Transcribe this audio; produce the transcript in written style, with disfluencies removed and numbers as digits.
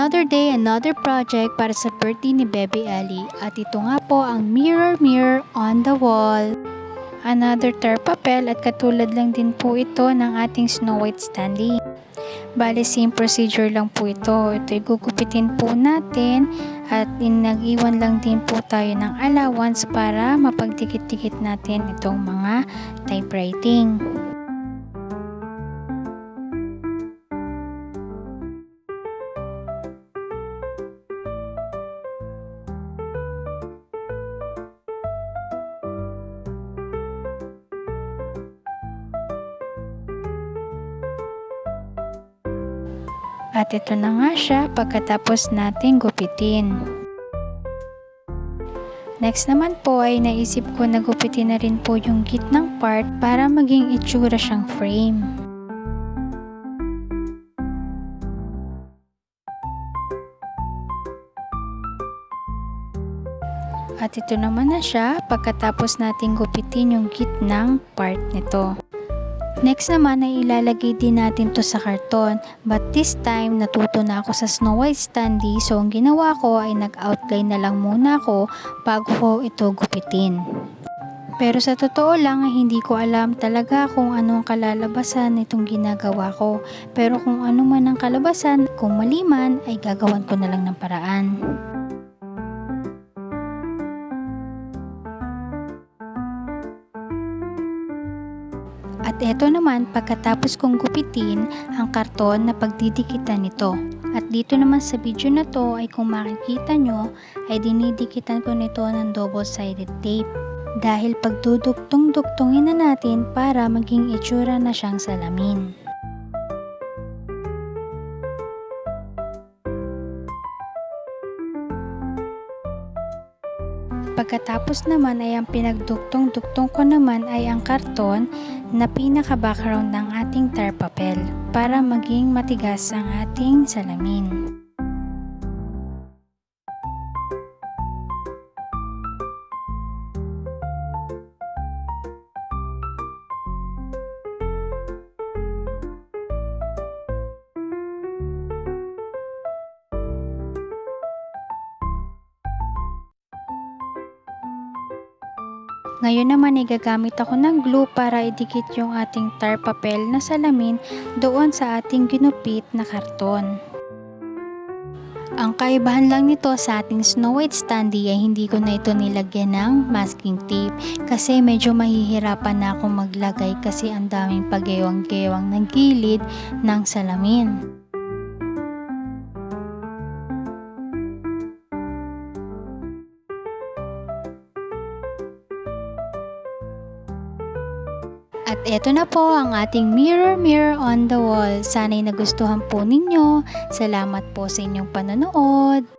Another day, another project para sa birthday ni Bebe Ellie. At ito nga po ang mirror mirror on the wall. Another tar papel at katulad lang din po ito ng ating Snow White Stanley. Bale, same procedure lang po ito. Ito gugupitin po natin at nag-iwan lang din po tayo ng allowance para mapagdikit-dikit natin itong mga typewriting. At ito na nga siya pagkatapos natin gupitin. Next naman po ay naisip ko na gupitin na rin po yung gitnang part para maging itsura siyang frame. At ito naman na siya pagkatapos natin gupitin yung gitnang part nito. Next naman ay ilalagay din natin to sa karton, but this time natuto na ako sa Snow White Stanley, so ang ginawa ko ay nag-outline na lang muna ako bago ko ito gupitin. Pero sa totoo lang ay hindi ko alam talaga kung ano ang kalalabasan nitong ginagawa ko, pero kung ano man ang kalabasan, kung mali man ay gagawan ko na lang ng paraan. At eto naman pagkatapos kong gupitin ang karton na pagdidikitan nito. At dito naman sa video na to ay kung makikita nyo ay dinidikitan ko nito ng double-sided tape. Dahil pagduduktong-duktongin na natin para maging itsura na siyang salamin. Pagkatapos naman ay ang pinagduktong-duktong ko naman ay ang karton na pinaka-background ng ating tar papel para maging matigas ang ating salamin. Ngayon naman ay gagamit ako ng glue para idikit yung ating tar papel na salamin doon sa ating ginupit na karton. Ang kaibahan lang nito sa ating Snow White Stanley ay hindi ko na ito nilagyan ng masking tape kasi medyo mahihirapan na akong maglagay kasi ang daming pagewang-gewang ng gilid ng salamin. At eto na po ang ating mirror mirror on the wall. Sana'y nagustuhan po ninyo. Salamat po sa inyong panonood.